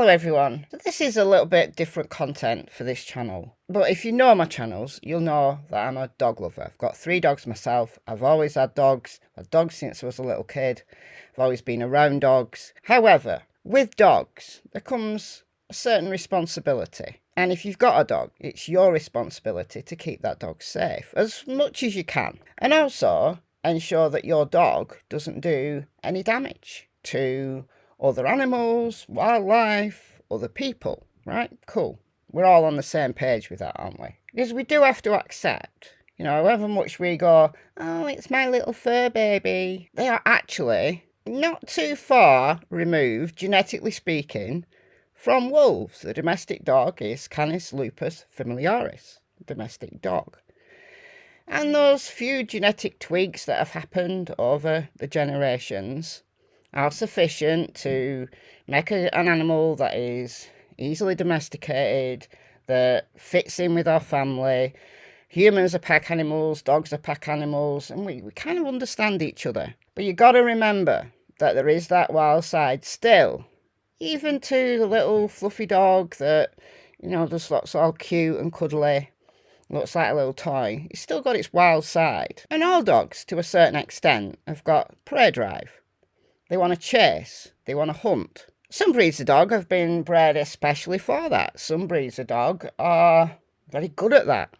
Hello everyone. So this is a little bit different content for this channel. But if you know my channels, you'll know that I'm a dog lover. I've got 3 dogs myself. I've always had dogs. I've had dogs since I was a little kid. I've always been around dogs. However, with dogs, there comes a certain responsibility. And if you've got a dog, it's your responsibility to keep that dog safe as much as you can. And also ensure that your dog doesn't do any damage to other animals, wildlife, other people, right? Cool. We're all on the same page with that, aren't we? Because we do have to accept, however much we go, oh, it's my little fur baby. They are actually not too far removed, genetically speaking, from wolves. The domestic dog is Canis lupus familiaris, domestic dog. And those few genetic tweaks that have happened over the generations are sufficient to make an animal that is easily domesticated, that fits in with our family. Humans are pack animals, dogs are pack animals, and we kind of understand each other. But you got to remember that there is that wild side still, even to the little fluffy dog that, just looks all cute and cuddly, looks like a little toy. It's still got its wild side. And all dogs, to a certain extent, have got prey drive. They want to chase. They want to hunt. Some breeds of dog have been bred especially for that. Some breeds of dog are very good at that.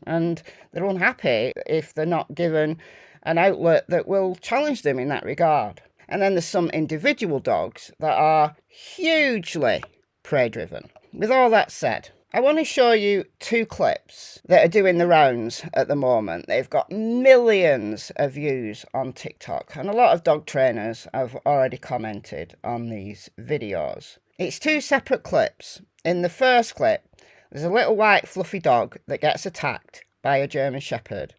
And they're unhappy if they're not given an outlet that will challenge them in that regard. And then there's some individual dogs that are hugely prey-driven. With all that said, I want to show you 2 clips that are doing the rounds at the moment. They've got millions of views on TikTok, and a lot of dog trainers have already commented on these videos. It's 2 separate clips. In the first clip, there's a little white fluffy dog that gets attacked by a German Shepherd.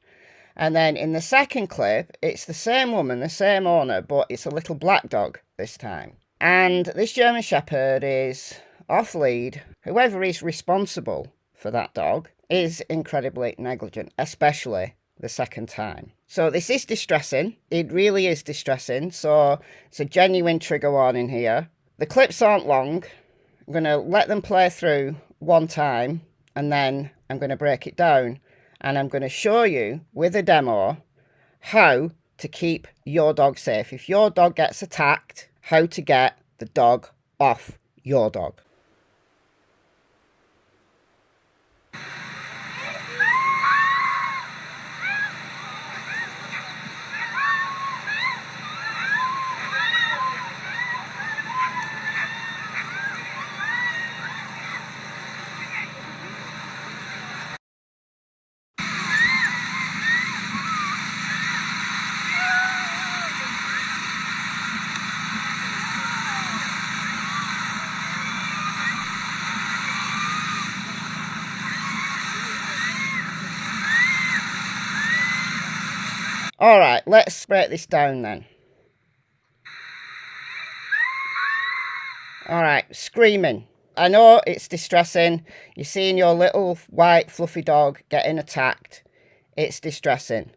And then in the second clip, it's the same woman, the same owner, but it's a little black dog this time. And this German Shepherd is off lead. Whoever is responsible for that dog is incredibly negligent, especially the second time. So this is distressing. It really is distressing. So it's a genuine trigger warning here. The clips aren't long. I'm going to let them play through one time, and then I'm going to break it down, and I'm going to show you with a demo how to keep your dog safe. If your dog gets attacked, how to get the dog off your dog. All right, let's break this down then. All right, screaming. I know it's distressing. You're seeing your little white fluffy dog getting attacked. It's distressing.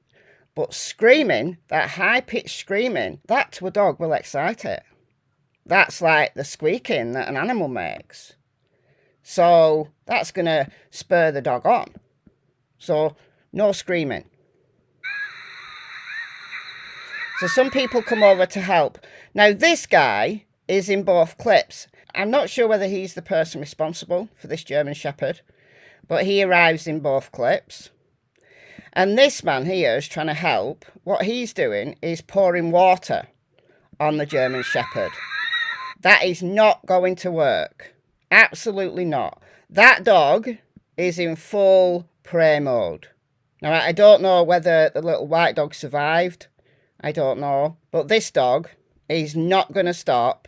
But screaming, that high-pitched screaming, that to a dog will excite it. That's like the squeaking that an animal makes. So that's going to spur the dog on. So no screaming. So some people come over to help. Now this guy is in both clips. I'm not sure whether he's the person responsible for this German Shepherd, but he arrives in both clips. And this man here is trying to help. What he's doing is pouring water on the German Shepherd. That is not going to work. Absolutely not. That dog is in full prey mode. Now, I don't know whether the little white dog survived. I don't know. But this dog is not going to stop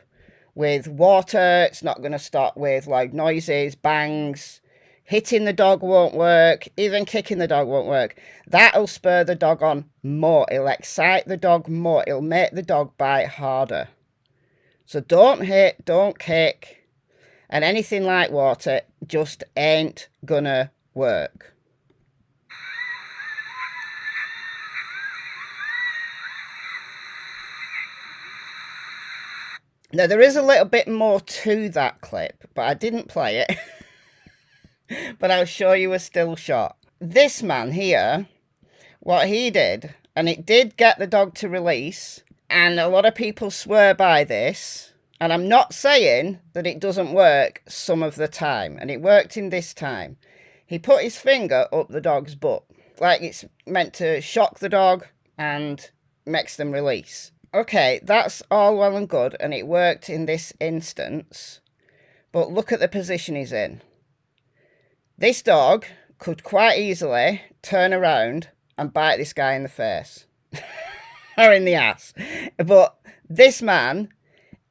with water. It's not going to stop with loud noises, bangs. Hitting the dog won't work. Even kicking the dog won't work. That'll spur the dog on more. It'll excite the dog more. It'll make the dog bite harder. So don't hit, don't kick. And anything like water just ain't gonna work. Now, there is a little bit more to that clip, but I didn't play it. But I'll show you a still shot. This man here, what he did, and it did get the dog to release, and a lot of people swear by this, and I'm not saying that it doesn't work some of the time, and it worked in this time. He put his finger up the dog's butt, like it's meant to shock the dog and makes them release. Okay, that's all well and good, and it worked in this instance, but look at the position he's in. This dog could quite easily turn around and bite this guy in the face or in the ass. But this man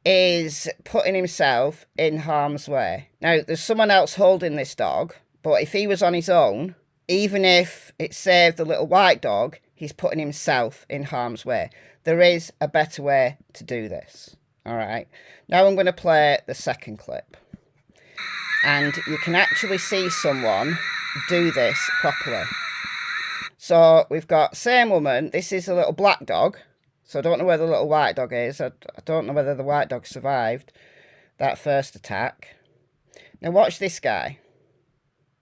is putting himself in harm's way. Now, there's someone else holding this dog, but if he was on his own, even if it saved the little white dog, he's putting himself in harm's way. There is a better way to do this. All right. Now I'm going to play the second clip. And you can actually see someone do this properly. So we've got same woman. This is a little black dog. So I don't know where the little white dog is. I don't know whether the white dog survived that first attack. Now watch this guy.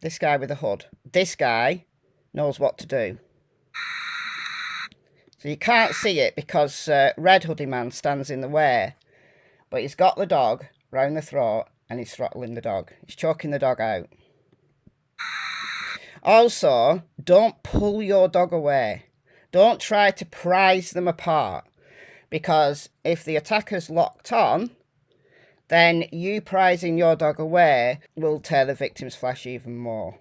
This guy with the hood. This guy knows what to do. So you can't see it because red hoodie man stands in the way. But he's got the dog round the throat. And he's throttling the dog. He's choking the dog out. Also, don't pull your dog away. Don't try to prise them apart. Because if the attacker's locked on, then you prizing your dog away will tear the victim's flesh even more.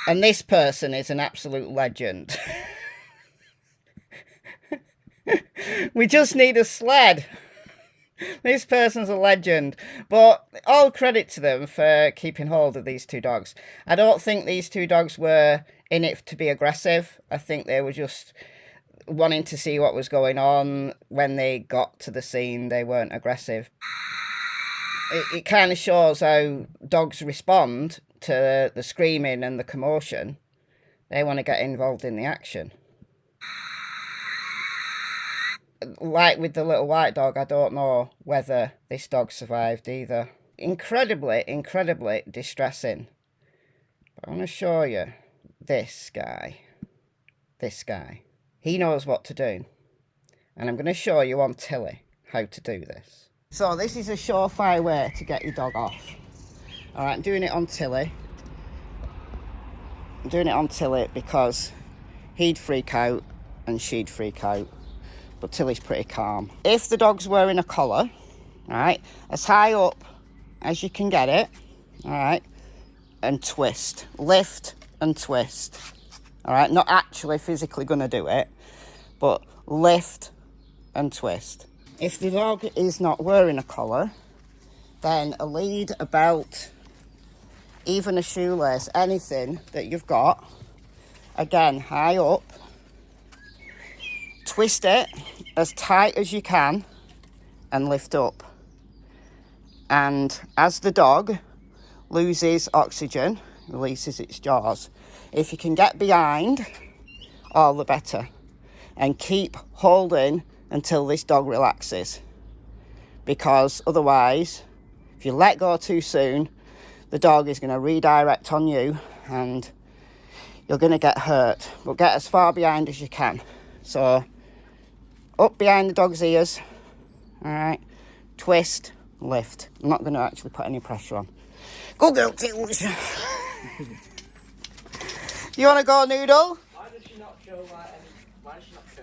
And this person is an absolute legend. We just need a sled. This person's a legend, but all credit to them for keeping hold of these two dogs. I don't think these two dogs were in it to be aggressive. I think they were just wanting to see what was going on. When they got to the scene, they weren't aggressive. It kind of shows how dogs respond to the screaming and the commotion. They want to get involved in the action. Like with the little white dog, I don't know whether this dog survived either. Incredibly, incredibly distressing. But I want to show you this guy. This guy. He knows what to do. And I'm going to show you on Tilly how to do this. So this is a surefire way to get your dog off. Alright, I'm doing it on Tilly. I'm doing it on Tilly because he'd freak out and she'd freak out. But Tilly's pretty calm. If the dog's wearing a collar, all right, as high up as you can get it, all right, and twist. Lift and twist. All right, not actually physically going to do it, but lift and twist. If the dog is not wearing a collar, then a lead, a belt, even a shoelace, anything that you've got, again, high up, twist it as tight as you can and lift up. And as the dog loses oxygen, releases its jaws, if you can get behind, all the better. And keep holding until this dog relaxes. Because otherwise, if you let go too soon, the dog is going to redirect on you and you're going to get hurt. But get as far behind as you can. So up behind the dog's ears, all right, twist, lift. I'm not going to actually put any pressure on. Go girl, Tills. You want to go, Noodle? Why does she not show like any? Why does she not show?